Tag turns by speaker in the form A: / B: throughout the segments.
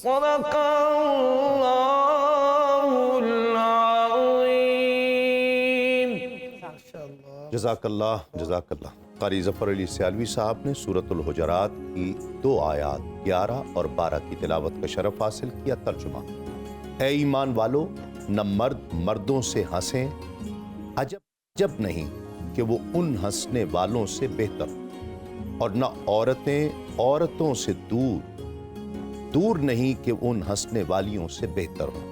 A: صدق اللہ العظیم۔
B: جزاک اللہ جزاک اللہ۔ قاری ظفر علی سیالوی صاحب نے سورۃ الحجرات کی 2 آیات 11 اور 12 کی تلاوت کا شرف حاصل کیا۔ ترجمہ: اے ایمان والو، نہ مرد مردوں سے ہنسیں، عجب نہیں کہ وہ ان ہنسنے والوں سے بہتر، اور نہ عورتیں عورتوں سے دور نہیں کہ ان ہنسنے والیوں سے بہتر ہوں،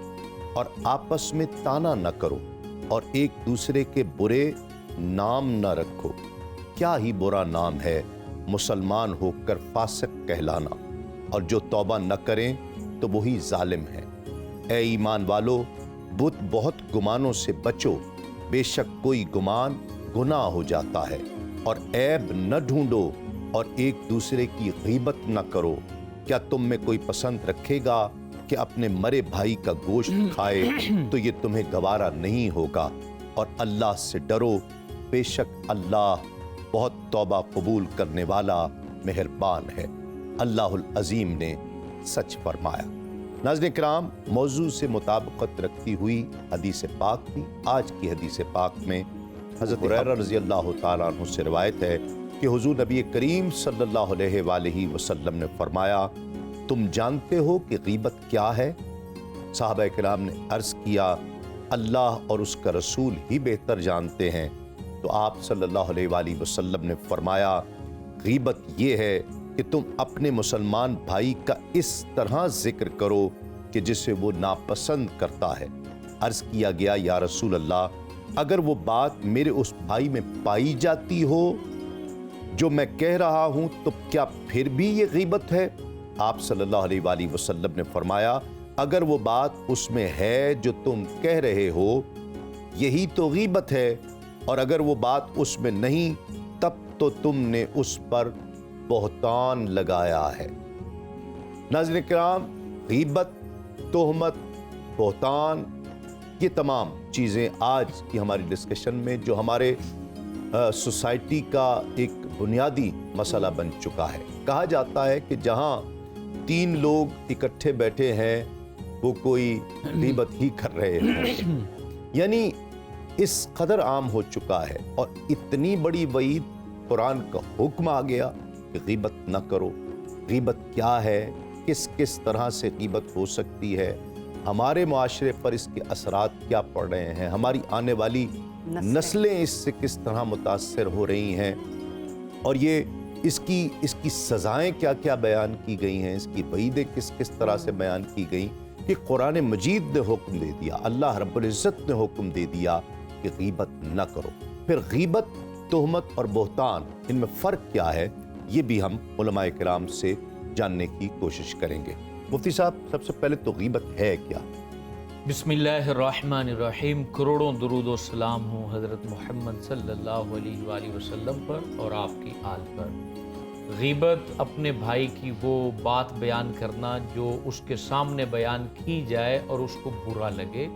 B: اور آپس میں طعنہ نہ کرو اور ایک دوسرے کے برے نام نہ رکھو۔ کیا ہی برا نام ہے مسلمان ہو کر فاسق کہلانا، اور جو توبہ نہ کریں تو وہی ظالم ہے۔ اے ایمان والو، بہت گمانوں سے بچو، بے شک کوئی گمان گناہ ہو جاتا ہے، اور عیب نہ ڈھونڈو اور ایک دوسرے کی غیبت نہ کرو۔ کیا تم میں کوئی پسند رکھے گا کہ اپنے مرے بھائی کا گوشت کھائے؟ تو یہ تمہیں گوارا نہیں ہوگا، اور اللہ سے ڈرو، بے شک اللہ بہت توبہ قبول کرنے والا مہربان ہے۔ اللہ العظیم نے سچ فرمایا۔ ناظرین کرام، موضوع سے مطابقت رکھتی ہوئی حدیث پاک تھی۔ آج کی حدیث پاک میں حضرت ہریرہ رضی اللہ تعالیٰ عنہ سے روایت ہے کہ حضور نبی کریم صلی اللہ علیہ وآلہ وسلم نے فرمایا، تم جانتے ہو کہ غیبت کیا ہے؟ صحابہ کرام نے عرض کیا، اللہ اور اس کا رسول ہی بہتر جانتے ہیں۔ تو آپ صلی اللہ علیہ وآلہ وسلم نے فرمایا، غیبت یہ ہے کہ تم اپنے مسلمان بھائی کا اس طرح ذکر کرو کہ جسے وہ ناپسند کرتا ہے۔ عرض کیا گیا، یا رسول اللہ، اگر وہ بات میرے اس بھائی میں پائی جاتی ہو جو میں کہہ رہا ہوں تو کیا پھر بھی یہ غیبت ہے؟ آپ صلی اللہ علیہ وآلہ وسلم نے فرمایا، اگر وہ بات اس میں ہے جو تم کہہ رہے ہو یہی تو غیبت ہے، اور اگر وہ بات اس میں نہیں تب تو تم نے اس پر بہتان لگایا ہے۔ ناظرین کرام، غیبت، تہمت، بہتان، یہ تمام چیزیں آج کی ہماری ڈسکشن میں جو ہمارے سوسائٹی کا ایک بنیادی مسئلہ بن چکا ہے۔ کہا جاتا ہے کہ جہاں 3 لوگ اکٹھے بیٹھے ہیں وہ کوئی غیبت ہی کر رہے ہیں، یعنی اس قدر عام ہو چکا ہے، اور اتنی بڑی وعید، قرآن کا حکم آ گیا کہ غیبت نہ کرو۔ غیبت کیا ہے؟ کس طرح سے غیبت ہو سکتی ہے؟ ہمارے معاشرے پر اس کے اثرات کیا پڑ رہے ہیں؟ ہماری آنے والی نسلیں اس سے کس طرح متاثر ہو رہی ہیں؟ اور یہ اس کی سزائیں کیا کیا بیان کی گئی ہیں؟ اس کی وعیدیں کس طرح سے بیان کی گئیں کہ قرآن مجید نے حکم دے دیا، اللہ رب العزت نے حکم دے دیا کہ غیبت نہ کرو۔ پھر غیبت، تہمت اور بہتان، ان میں فرق کیا ہے؟ یہ بھی ہم علماء کرام سے جاننے کی کوشش کریں گے۔ مفتی صاحب، سب سے پہلے تو غیبت ہے کیا؟
C: بسم اللہ الرحمن الرحیم۔ کروڑوں درود و سلام ہوں حضرت محمد صلی اللہ علیہ وآلہ وسلم پر اور آپ کی آل پر۔ غیبت اپنے بھائی کی وہ بات بیان کرنا جو اس کے سامنے بیان کی جائے اور اس کو برا لگے،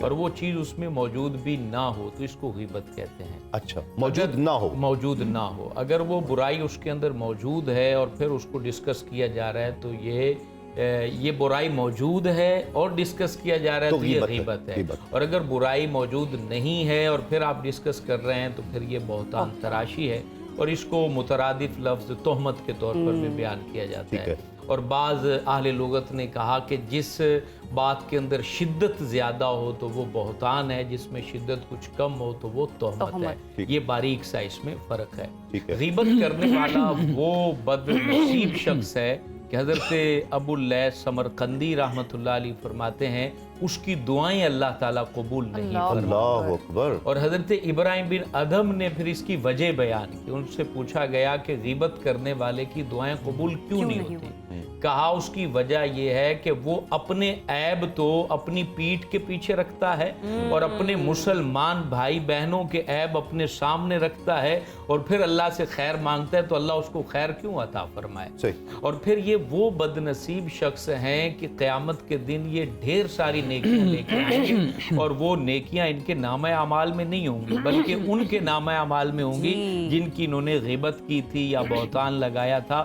C: اور وہ چیز اس میں موجود بھی نہ ہو تو اس کو غیبت کہتے ہیں۔
B: اچھا، موجود نہ ہو۔
C: اگر وہ برائی اس کے اندر موجود ہے اور پھر اس کو ڈسکس کیا جا رہا ہے تو یہ برائی موجود ہے اور ڈسکس کیا جا رہا ہے تو یہ غیبت ہے۔ اور اگر برائی موجود نہیں ہے اور پھر آپ ڈسکس کر رہے ہیں تو پھر یہ بہتان تراشی ہے، اور اس کو مترادف لفظ تہمت کے طور پر بھی بیان کیا جاتا ہے۔ اور بعض اہل لغت نے کہا کہ جس بات کے اندر شدت زیادہ ہو تو وہ بہتان ہے، جس میں شدت کچھ کم ہو تو وہ تہمت ہے۔ یہ باریک سا اس میں فرق ہے۔ غیبت کرنے والا وہ بد نصیب شخص ہے کہ حضرت ابو اللیث سمرقندی رحمۃ اللہ علیہ فرماتے ہیں اس کی دعائیں اللہ تعالیٰ قبول نہیں فرماتا۔
B: اللہ اکبر۔
C: اور حضرت ابراہیم بن ادھم نے پھر اس کی وجہ بیان کی۔ ان سے پوچھا گیا کہ غیبت کرنے والے کی دعائیں قبول کیوں نہیں ہوتی؟ کہا اس کی وجہ یہ ہے کہ وہ اپنے عیب تو اپنی پیٹھ کے پیچھے رکھتا ہے اور اپنے مسلمان بھائی بہنوں کے عیب اپنے سامنے رکھتا ہے، اور پھر اللہ سے خیر مانگتا ہے تو اللہ اس کو خیر کیوں عطا فرمائے؟ اور پھر یہ وہ بد نصیب شخص ہیں کہ قیامت کے دن یہ ڈھیر ساری نیکیاں لے کے آئیں گے، اور وہ نیکیاں ان کے نامہ اعمال میں نہیں ہوں گی بلکہ ان کے نامہ اعمال میں ہوں گی جن کی انہوں نے غیبت کی تھی یا بہتان لگایا تھا۔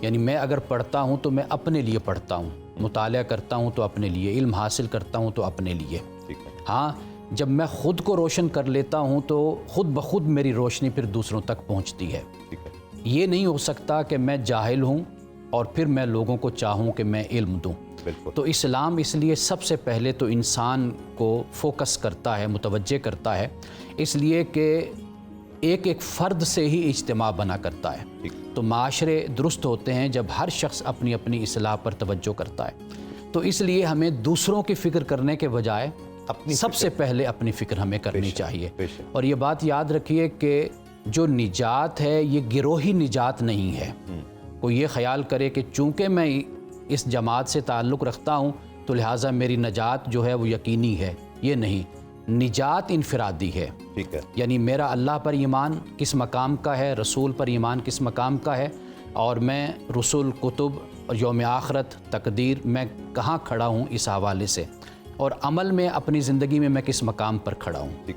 D: یعنی میں اگر پڑھتا ہوں تو میں اپنے لیے پڑھتا ہوں، مطالعہ کرتا ہوں تو اپنے لیے، علم حاصل کرتا ہوں تو اپنے لیے۔ ہاں جب میں خود کو روشن کر لیتا ہوں تو خود بخود میری روشنی پھر دوسروں تک پہنچتی ہے۔ یہ نہیں ہو سکتا کہ میں جاہل ہوں اور پھر میں لوگوں کو چاہوں کہ میں علم دوں۔ تو اسلام اس لیے سب سے پہلے تو انسان کو فوکس کرتا ہے، متوجہ کرتا ہے، اس لیے کہ ایک ایک فرد سے ہی اجتماع بنا کرتا ہے۔ تو معاشرے درست ہوتے ہیں جب ہر شخص اپنی اپنی اصلاح پر توجہ کرتا ہے۔ تو اس لیے ہمیں دوسروں کی فکر کرنے کے بجائے سب سے پہلے اپنی فکر ہمیں کرنی چاہیے۔ اور یہ بات یاد رکھیے کہ جو نجات ہے یہ گروہی نجات نہیں ہے۔ کوئی یہ خیال کرے کہ چونکہ میں اس جماعت سے تعلق رکھتا ہوں تو لہٰذا میری نجات جو ہے وہ یقینی ہے، یہ نہیں۔ نجات انفرادی ہے، یعنی میرا اللہ پر ایمان کس مقام کا ہے، رسول پر ایمان کس مقام کا ہے، اور میں رسول، کتب اور یوم آخرت، تقدیر میں کہاں کھڑا ہوں اس حوالے سے، اور عمل میں اپنی زندگی میں کس مقام پر کھڑا ہوں۔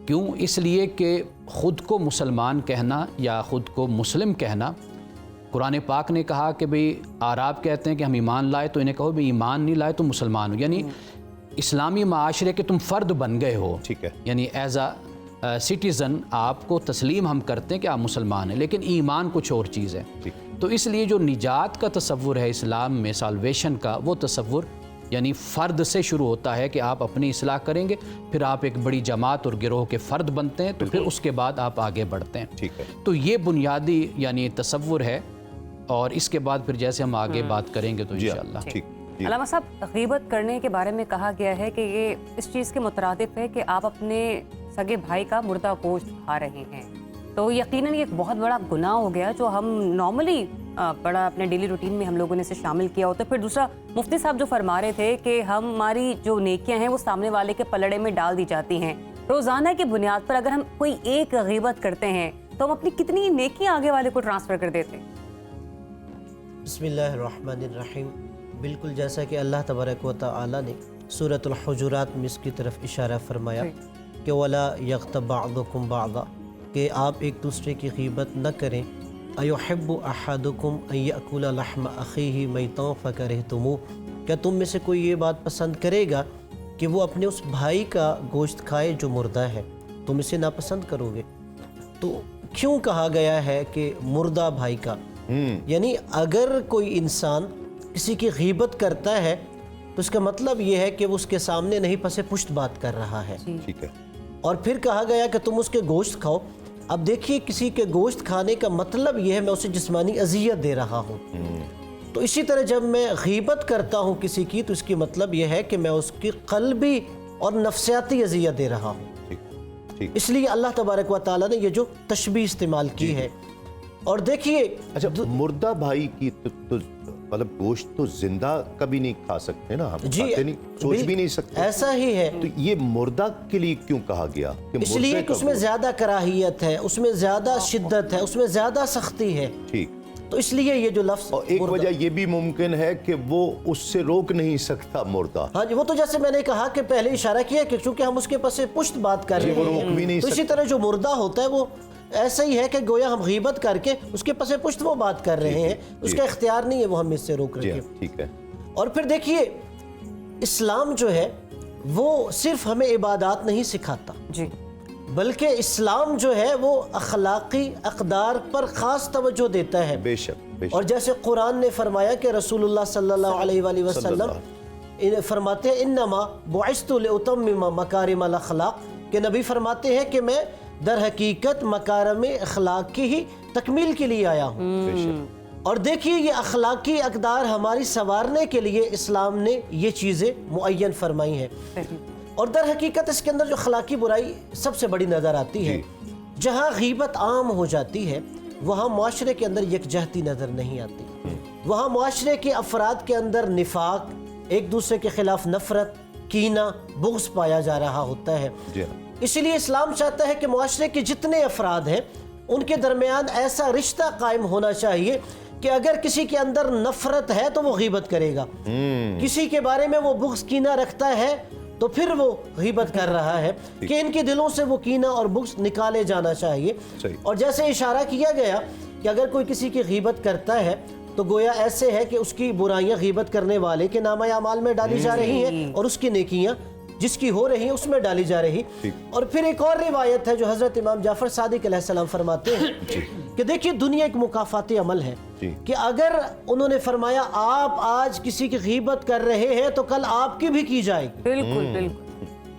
D: کیوں؟ اس لیے کہ خود کو مسلمان کہنا یا خود کو مسلم کہنا، قرآن پاک نے کہا کہ بھئی اعراب کہتے ہیں کہ ہم ایمان لائے، تو انہیں کہو بھئی ایمان نہیں لائے تو مسلمان ہو، یعنی اسلامی معاشرے کے تم فرد بن گئے ہو، یعنی ایز اے سٹیزن آپ کو تسلیم ہم کرتے ہیں کہ آپ مسلمان ہیں، لیکن ایمان کچھ اور چیز ہے۔ تو اس لیے جو نجات کا تصور ہے اسلام میں، سالویشن کا، وہ تصور یعنی فرد سے شروع ہوتا ہے کہ آپ اپنی اصلاح کریں گے، پھر آپ ایک بڑی جماعت اور گروہ کے فرد بنتے ہیں، تو پھر اس کے بعد آپ آگے بڑھتے ہیں۔ تو یہ بنیادی یعنی تصور ہے، اور اس کے بعد پھر جیسے ہم آگے بات کریں گے تو انشاءاللہ۔
E: علامہ صاحب، غیبت کرنے کے بارے میں کہا گیا ہے کہ یہ اس چیز کے مترادف ہے کہ آپ اپنے سگے بھائی کا مردہ گوشت کھا رہے ہیں، تو یقیناً یہ ایک بہت بڑا گناہ ہو گیا جو ہم نارملی بڑا اپنے ڈیلی روٹین میں ہم لوگوں نے اسے شامل کیا ہوتا ہے۔ پھر دوسرا، مفتی صاحب جو فرما رہے تھے کہ ہماری جو نیکیاں ہیں وہ سامنے والے کے پلڑے میں ڈال دی جاتی ہیں، روزانہ کی بنیاد پر اگر ہم کوئی ایک غیبت کرتے ہیں تو ہم اپنی کتنی نیکیاں آگے والے کو ٹرانسفر کر دیتے ہیں۔
F: بسم اللہ الرحمن الرحیم۔ بالکل جیسا کہ اللہ تبارک و تعالی نے سورۃ الحجرات میں اس کی طرف اشارہ فرمایا کہ وَلَا يَغْتَبْ بَعْضُكُمْ بَعْضًا، کہ آپ ایک دوسرے کی غیبت نہ کریں۔ أَيُحِبُّ أَحَدُكُمْ أَن يَأْكُلَ لَحْمَ أَخِيهِ مَيْتًا فَكَرِهْتُمُوهُ، کیا تم میں سے کوئی یہ بات پسند کرے گا کہ وہ اپنے اس بھائی کا گوشت کھائے جو مردہ ہے، تم اسے ناپسند کرو گے؟ تو کیوں کہا گیا ہے کہ مردہ بھائی کا؟ یعنی اگر کوئی انسان کسی کی غیبت کرتا ہے تو اس کا مطلب یہ ہے کہ وہ اس کے سامنے نہیں پس پشت بات کر رہا ہے۔ اور پھر کہا گیا کہ تم اس کے گوشت کھاؤ۔ اب دیکھیے، کسی کے گوشت کھانے کا مطلب یہ ہے میں اسے جسمانی اذیت دے رہا ہوں۔ تو اسی طرح جب میں غیبت کرتا ہوں کسی کی تو اس کی مطلب یہ ہے کہ میں اس کی قلبی اور نفسیاتی اذیت دے رہا ہوں۔ اس لیے اللہ تبارک و تعالیٰ نے یہ جو تشبیہ استعمال کی ہے۔ اور دیکھیے،
B: اچھا، مردہ بھائی کی مطلب گوشت تو زندہ کبھی نہیں کھا سکتے نا، ہم کھاتے نہیں، سوچ بھی نہیں سکتے،
F: ایسا ہی ہے۔
B: تو یہ مردہ کے لیے کیوں کہا گیا؟
F: اس لیے کہ اس میں زیادہ کراہیت ہے، اس میں زیادہ شدت ہے، اس میں زیادہ سختی ہے۔
B: ٹھیک،
F: تو اس لیے یہ جو لفظ،
B: اور ایک وجہ یہ بھی ممکن ہے کہ وہ اس سے روک نہیں سکتا مردہ۔
F: ہاں جی، وہ تو جیسے میں نے کہا کہ پہلے اشارہ کیا کہ چونکہ ہم اس کے پس پشت بات کر رہے ہیں، تو اسی طرح جو مردہ ہوتا ہے وہ ایسا ہی ہے کہ گویا ہم غیبت کر کے اس کے پس پشت وہ بات کر رہے ہیں، اس کا اختیار نہیں ہے وہ ہم اس سے روک رکھے۔
B: ٹھیک ہے۔
F: اور پھر دیکھیے، اسلام جو ہے وہ صرف ہمیں عبادات نہیں سکھاتا، بلکہ اسلام جو ہے وہ اخلاقی اقدار پر خاص توجہ دیتا ہے۔
B: بے شک۔
F: اور جیسے قرآن نے فرمایا کہ رسول اللہ صلی اللہ علیہ وآلہ وسلم فرماتے ہیں انما بعثت لاتمم مکارم الاخلاق، کہ نبی فرماتے ہیں کہ میں در حقیقت مکارم اخلاق کی ہی تکمیل کے لیے آیا ہوں۔ اور دیکھیے، یہ اخلاقی اقدار ہماری سنوارنے کے لیے اسلام نے یہ چیزیں معین فرمائی ہیں۔ اور در حقیقت اس کے اندر جو اخلاقی برائی سب سے بڑی نظر آتی ہے، جہاں غیبت عام ہو جاتی ہے وہاں معاشرے کے اندر یکجہتی نظر نہیں آتی، وہاں معاشرے کے افراد کے اندر نفاق، ایک دوسرے کے خلاف نفرت، کینہ، بغض پایا جا رہا ہوتا ہے۔ اسی لیے اسلام چاہتا ہے کہ معاشرے کے جتنے افراد ہیں ان کے درمیان ایسا رشتہ قائم ہونا چاہیے کہ اگر کسی کے اندر نفرت ہے تو وہ غیبت کرے گا، کسی کے بارے میں وہ بغض کینہ رکھتا ہے تو پھر وہ غیبت کر رہا ہے، کہ ان کے دلوں سے وہ کینہ اور بغض نکالے جانا چاہیے۔ اور جیسے اشارہ کیا گیا کہ اگر کوئی کسی کی غیبت کرتا ہے تو گویا ایسے ہے کہ اس کی برائیاں غیبت کرنے والے کے نامہ اعمال میں ڈالی جا رہی ہیں اور اس کی نیکیاں جس کی ہو رہی ہیں اس میں ڈالی جا رہی. اور پھر ایک اور روایت ہے جو حضرت امام جعفر صادق علیہ السلام فرماتے ہیں کہ دیکھیے دنیا ایک مکافاتی عمل ہے کہ اگر انہوں نے فرمایا آپ آج کسی کی غیبت کر رہے ہیں تو کل آپ کی بھی کی جائے گی.
E: بالکل بالکل.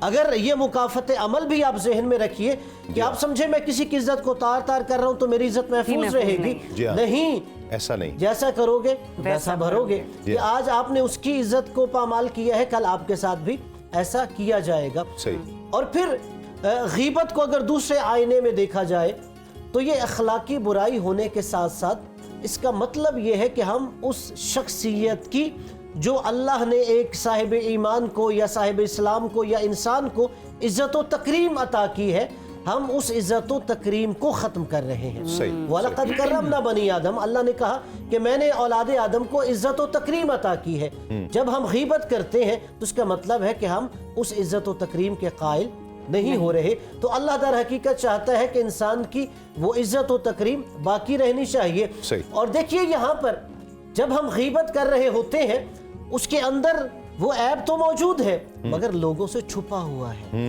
F: اگر یہ مکافات عمل بھی آپ ذہن میں رکھیے کہ آپ سمجھے میں کسی کی عزت کو تار تار کر رہا ہوں تو میری عزت محفوظ رہے گی. نہیں،
B: ایسا نہیں.
F: جیسا کرو گے ویسا بھرو گے. کہ آج آپ نے اس کی عزت کو پامال کیا ہے، کل آپ کے ساتھ بھی ایسا کیا جائے گا. اور پھر غیبت کو اگر دوسرے آئینے میں دیکھا جائے تو یہ اخلاقی برائی ہونے کے ساتھ ساتھ اس کا مطلب یہ ہے کہ ہم اس شخصیت کی جو اللہ نے ایک صاحب ایمان کو یا صاحب اسلام کو یا انسان کو عزت و تکریم عطا کی ہے، ہم اس عزت و تکریم کو ختم کر رہے ہیں. وَلَقَدْ كَرَّمْنَا بَنِي آدم، اللہ نے کہا کہ میں نے اولاد آدم کو عزت و تکریم عطا کی ہے. جب ہم غیبت کرتے ہیں تو اس کا مطلب ہے کہ ہم اس عزت و تکریم کے قائل نہیں ہو رہے. تو اللہ در حقیقت چاہتا ہے کہ انسان کی وہ عزت و تکریم باقی رہنی چاہیے. اور دیکھیے یہاں پر جب ہم غیبت کر رہے ہوتے ہیں اس کے اندر وہ عیب تو موجود ہے مگر لوگوں سے چھپا ہوا ہے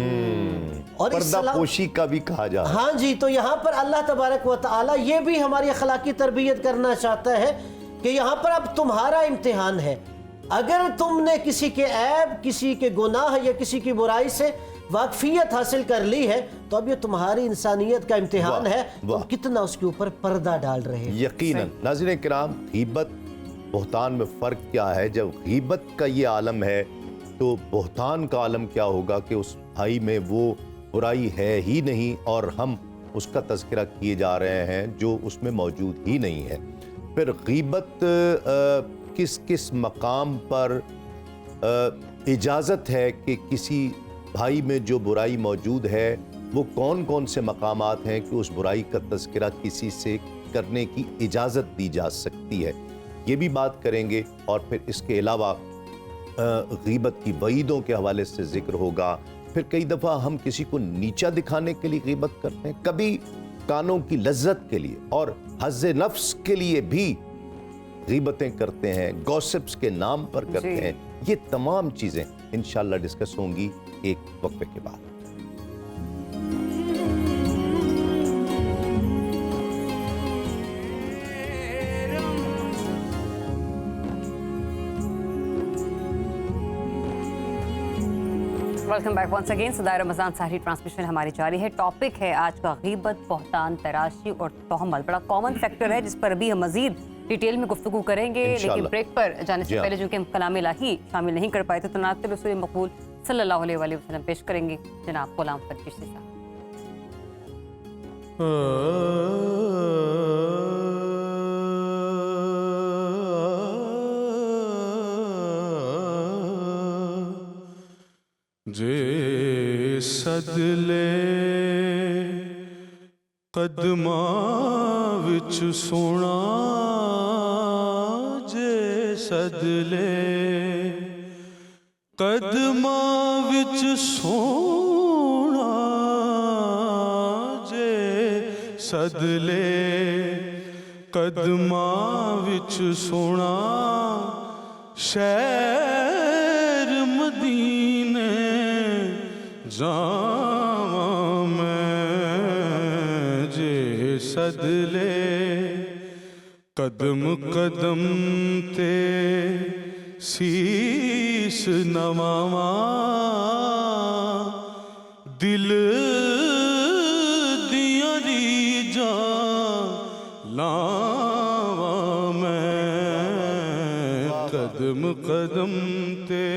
F: اور
B: پردہ پوشی کا بھی کہا جا رہا ہے.
F: ہاں جی. تو یہاں پر اللہ تبارک و تعالی یہ بھی ہماری اخلاقی تربیت کرنا چاہتا ہے کہ یہاں پر اب تمہارا امتحان ہے. اگر تم نے کسی کے عیب، کسی کے گناہ یا کسی کی برائی سے واقفیت حاصل کر لی ہے تو اب یہ تمہاری انسانیت کا امتحان ہے، تم کتنا اس کے اوپر پردہ ڈال رہے ہیں.
B: یقیناً. ناظرین کرام، غیبت بہتان میں فرق کیا ہے؟ جب غیبت کا یہ عالم ہے تو بہتان کا عالم کیا ہوگا کہ اس بھائی میں وہ برائی ہے ہی نہیں اور ہم اس کا تذکرہ کیے جا رہے ہیں جو اس میں موجود ہی نہیں ہے. پھر غیبت کس کس مقام پر اجازت ہے کہ کسی بھائی میں جو برائی موجود ہے وہ کون کون سے مقامات ہیں کہ اس برائی کا تذکرہ کسی سے کرنے کی اجازت دی جا سکتی ہے، یہ بھی بات کریں گے. اور پھر اس کے علاوہ غیبت کی وعیدوں کے حوالے سے ذکر ہوگا. پھر کئی دفعہ ہم کسی کو نیچا دکھانے کے لیے غیبت کرتے ہیں، کبھی کانوں کی لذت کے لیے اور حظ نفس کے لیے بھی غیبتیں کرتے ہیں، گوسپس کے نام پر کرتے ہیں. یہ تمام چیزیں انشاءاللہ ڈسکس ہوں گی ایک وقفے کے بعد.
E: Welcome back once again. صدائے رمضان سحری ٹرانسمیشن ہماری جاری ہے. ٹاپک ہے آج کا غیبت، بہتان، تراشی اور تہمت. بڑا کامن فیکٹر ہے جس پر ابھی ہم مزید ڈیٹیل میں گفتگو کریں گے، لیکن بریک پر جانے سے پہلے چونکہ ہم کلام الہی شامل نہیں کر پائے تھے تو نعت رسول مقبول صلی اللہ علیہ وآلہ وسلم پیش کریں گے جناب غلام فرید چشتی صاحب.
G: جے سدلے قدماں وچ سونا، جے سدلے قدماں وچ سونا، جے سدلے قدماں وچ سونا، شہر مدینے جاواں میں، جے سدلے قدم قدم تے سیس نواواں، دل دیاں ریجاں لاواں میں، قدم قدم تے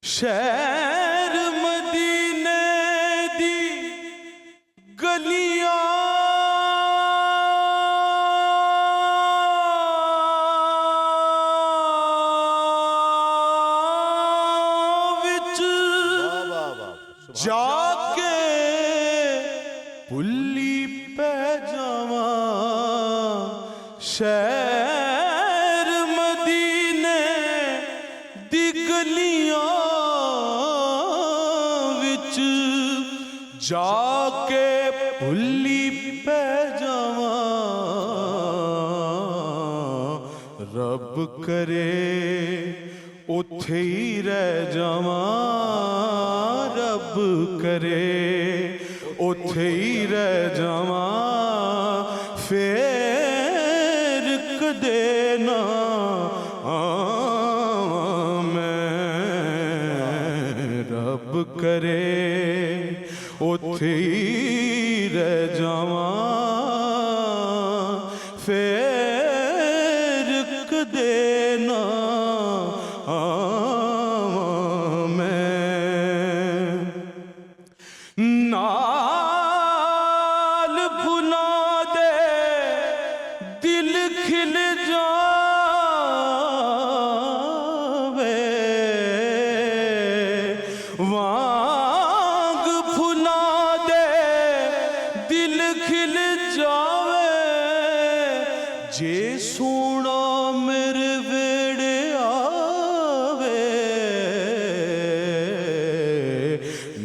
G: شہر مدینے دی گلیاں وچ جا کے پلی پہ جاواں، شہر مدینے دی گلیاں وچ جا کے پلی پہ جاواں، ਰੱਬ ਕਰੇ ਉੱਥੇ ਹੀ ਰਹਿ ਜਾਵਾਂ, ਰੱਬ ਕਰੇ ਉੱਥੇ ਹੀ ਰਹਿ ਜਾਵਾਂ, ਫੇਰ ਕਦੇ ਨਾ ਆਵਾਂ ਮੈਂ, ਰੱਬ ਕਰੇ ਉੱਥੇ ਹੀ ਰਹਿ ਜਾਵਾਂ, ਫੇਰ ਕਦੇ ਨਾ ਆਵਾਂ ਮੈਂ। ਨਾਲ ਫੁੱਲਾਂ ਦੇ ਦਿਲ ਖਿਲ ਜਾਵੇ, ਵਾਂਗ ਫੁੱਲਾਂ ਦੇ ਦਿਲ ਖਿਲ ਜਾਵੇ, ਜੇ ਸੋਹਣਾ ਮੇਰੇ ਵੇੜੇ ਆਵੇ,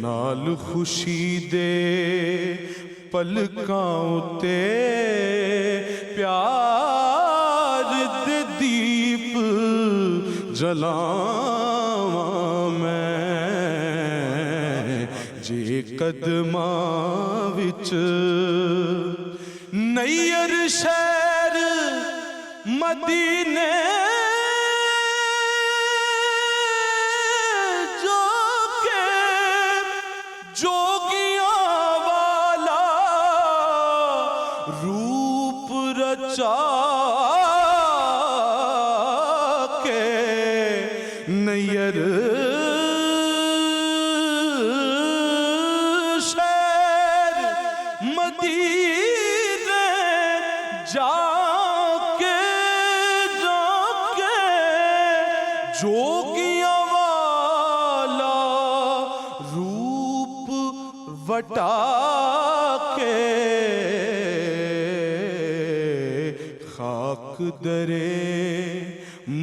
G: ਨਾਲ ਖੁਸ਼ੀ ਦੇ ਪਲਕਾਂ ਉਤੇ ਪਿਆਰ ਦੇ ਦੀਪ ਜਲਾਵਾਂ ਮੈਂ, ਜੇ ਕਦਮਾਂ ਵਿੱਚ ਨੈਯਰ ਸ਼ਹਿਰ ਮਦੀਨੇ ਜੋ ਕੇ ਜੋਗੀਆਂ ਵਾਲਾ ਰੂਪ ਰਚਾ ਕੇ, ਨੈਯਰ ਸ਼ਹਿਰ ਮਦੀਨੇ ਜਾ ਕੇ ਜੋਗੀਆਂ ਵਾਲਾ ਰੂਪ ਵਟਾ ਕੇ, ਖਾਕ ਦਰੇ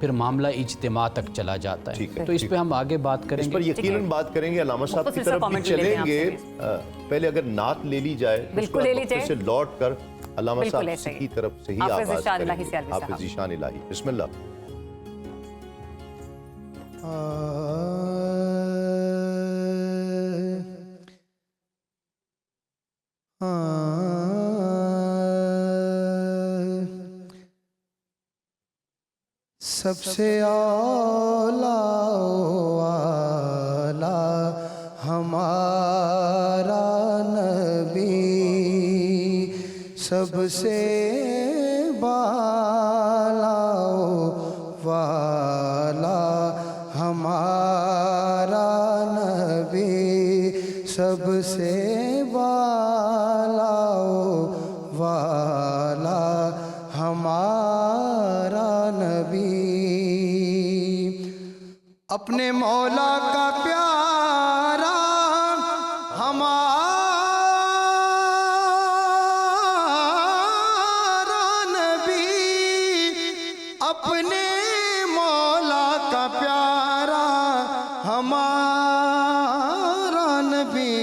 D: پھر معاملہ اجتماع تک چلا جاتا
B: ٹھیک
D: ہے.
B: ہے،
D: تو اس پہ ہم آگے بات کریں
B: اس
D: گے.
B: پر یقیناً بات کریں گے. علامہ صاحب کی طرف بھی چلیں گے. پہلے اگر نعت لے لی جائے
E: بالکل لے لی جائے
B: سے لوٹ کر علامہ صاحب کی طرف سے ہی آغاز کریں گے. حافظ ذیشان الہی. بسم اللہ.
H: سب سے اعلیٰ ہمارا نبی، سب سے بالا والا ہمارا نبی، سب سے بالا والا ہمارا نبی، اپنے مولا کا پیارا ہمارا نبی، اپنے مولا کا پیارا ہمارا نبی،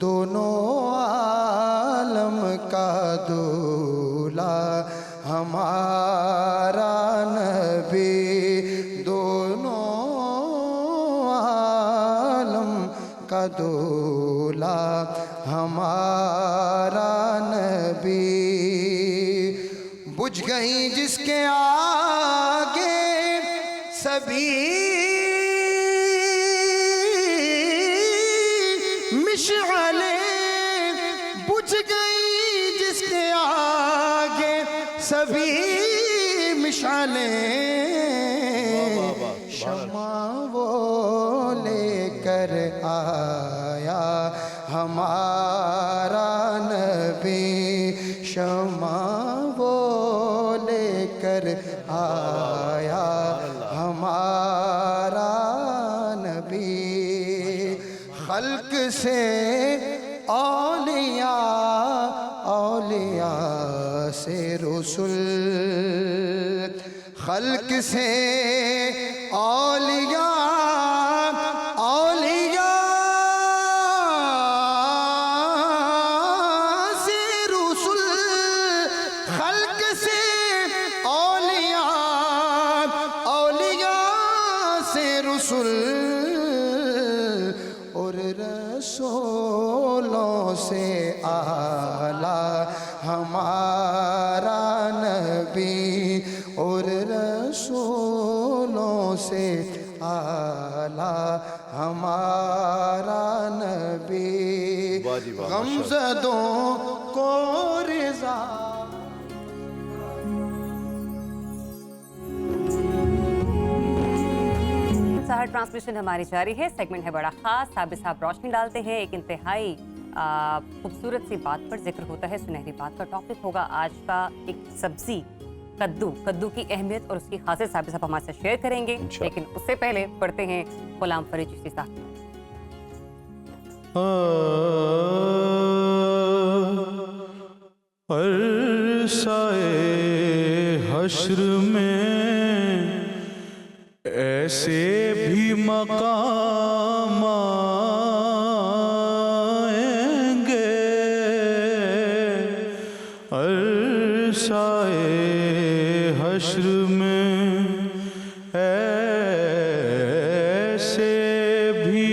H: دونوں عالم کا دولا ہمارا نبی، دونوں عالم کا دولا ہمارا نبی، بجھ گئی جس کے آگے سبھی مشعلیں، بجھ گئی جس کے آگے سبھی مشعلیں، شمع وہ لے کر آیا ہمارا نبی، شمع وہ لے کر آیا ہمارا نبی، خلق سے اولیاء، اولیاء سے رسول، خلق سے اولیاء، اولیاء سے رسول، خلق سے اولیاء، اولیاء سے رسول، اور رسولوں سے اعلیٰ ہمارا نبی، اور رسولوں سے اعلیٰ ہمارا نبی، غمزدوں کو رضا.
E: سحر ٹرانسمیشن ہماری جاری ہے. سیگمنٹ ہے بڑا خاص. ثابت صاحب روشنی ڈالتے ہیں. ایک انتہائی خوبصورت سی بات پر ذکر ہوتا ہے. سنہری بات کا ٹاپک ہوگا آج کا ایک سبزی کدو. کدو کی اہمیت اور اس کی خاصیت ثابت صاحب ہمارے ساتھ شیئر کریں گے. لیکن اس سے پہلے پڑھتے ہیں غلام فرید چشتی صاحب.
G: عرصۂ حشر میں ایسے بھی مقام آئیں گے، عرصۂ حشر میں ایسے بھی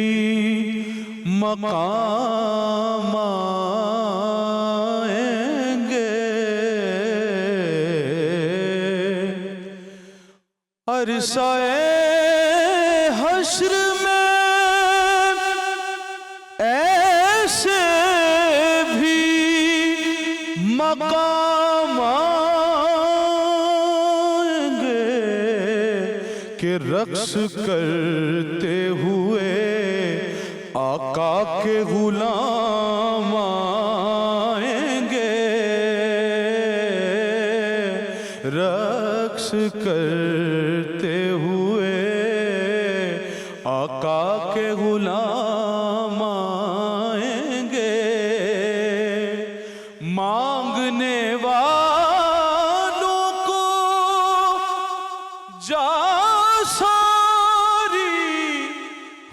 G: مقام آئیں گے، عرصۂ حشر میں ایسے بھی مقام آئیں گے کہ رقص کرتے ہوئے آقا کے غلام آئیں گے، رقص کرتے ہوئے آقا کے غلام آئیں گے، مانگنے والوں کو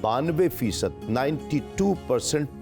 B: 92% 92%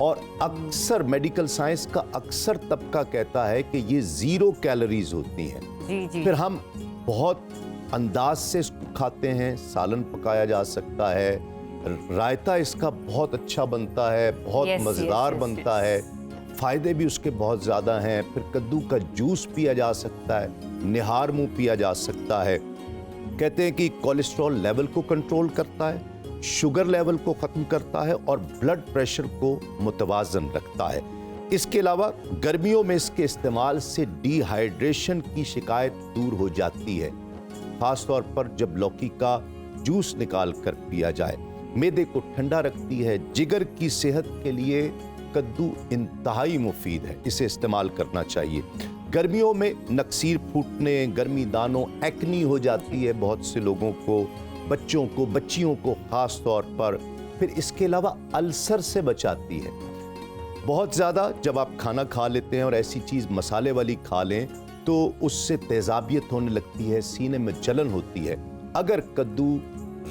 B: اور اکثر میڈیکل سائنس کا اکثر طبقہ کہتا ہے کہ یہ 0 کیلوریز ہوتی ہیں. پھر ہم بہت انداز سے اس کو کھاتے ہیں. سالن پکایا جا سکتا ہے, رائتہ اس کا بہت اچھا بنتا ہے, بہت مزیدار بنتا ہے, فائدے بھی اس کے بہت زیادہ ہیں. پھر کدو کا جوس پیا جا سکتا ہے, نہار منہ پیا جا سکتا ہے. کہتے ہیں کہ کولیسٹرول لیول کو کنٹرول کرتا ہے, شوگر لیول کو ختم کرتا ہے اور بلڈ پریشر کو متوازن رکھتا ہے. اس کے علاوہ گرمیوں میں اس کے استعمال سے ڈی ہائیڈریشن کی شکایت دور ہو جاتی ہے, خاص طور پر جب لوکی کا جوس نکال کر پیا جائے. معدے کو ٹھنڈا رکھتی ہے. جگر کی صحت کے لیے کدو انتہائی مفید ہے, اسے استعمال کرنا چاہیے. گرمیوں میں نکسیر پھوٹنے, گرمی دانوں, ایکنی ہو جاتی ہے بہت سے لوگوں کو, بچوں کو, بچیوں کو خاص طور پر. پھر اس کے علاوہ السر سے بچاتی ہے. بہت زیادہ جب آپ کھانا کھا لیتے ہیں اور ایسی چیز مسالے والی کھا لیں تو اس سے تیزابیت ہونے لگتی ہے, سینے میں جلن ہوتی ہے. اگر کدو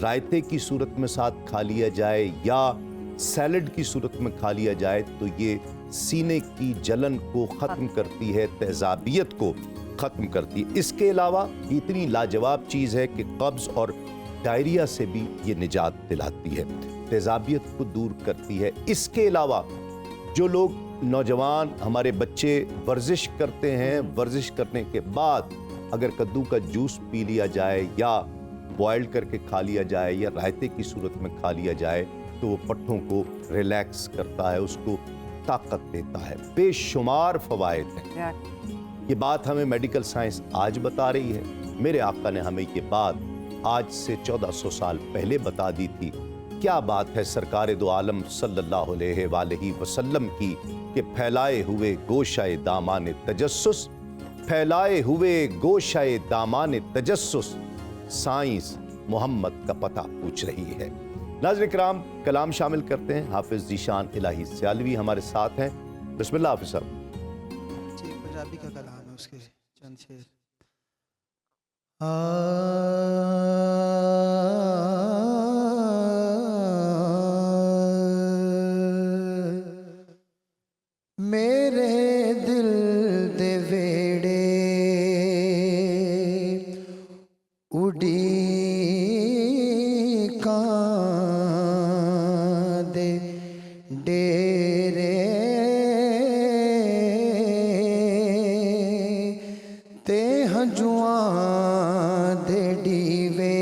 B: رائتے کی صورت میں ساتھ کھا لیا جائے یا سیلڈ کی صورت میں کھا لیا جائے تو یہ سینے کی جلن کو ختم کرتی ہے, تیزابیت کو ختم کرتی ہے. اس کے علاوہ اتنی لاجواب چیز ہے کہ قبض اور ڈائریا سے بھی یہ نجات دلاتی ہے, تیزابیت کو دور کرتی ہے. اس کے علاوہ جو لوگ نوجوان ہمارے بچے ورزش کرتے ہیں, ورزش کرنے کے بعد اگر کدو کا جوس پی لیا جائے یا بوائل کر کے کھا لیا جائے یا رائتے کی صورت میں کھا لیا جائے تو وہ پٹھوں کو ریلیکس کرتا ہے, اس کو طاقت دیتا ہے. بے شمار فوائد ہیں. یہ بات ہمیں میڈیکل سائنس آج بتا رہی ہے. میرے آقا نے ہمیں یہ بات آج سے 1400 سال پہلے بتا دی تھی. کیا بات ہے سرکار دو عالم صلی اللہ علیہ وآلہ وسلم کی کہ پھیلائے ہوئے گوشائے دامان تجسس, پھیلائے ہوئے گوشائے دامان تجسس, سائنس محمد کا پتہ پوچھ رہی ہے. ناظرین کرام, کلام شامل کرتے ہیں. حافظ ذیشان الہی سیالوی ہمارے ساتھ ہیں. بسم اللہ حافظ صاحب.
H: جی, پنجابی کا کلام ہے, اس کے چند شعر. میرے دل دے ویڑے اڈی کان دے ڈیرے تے ہنجواں دے ڈیوے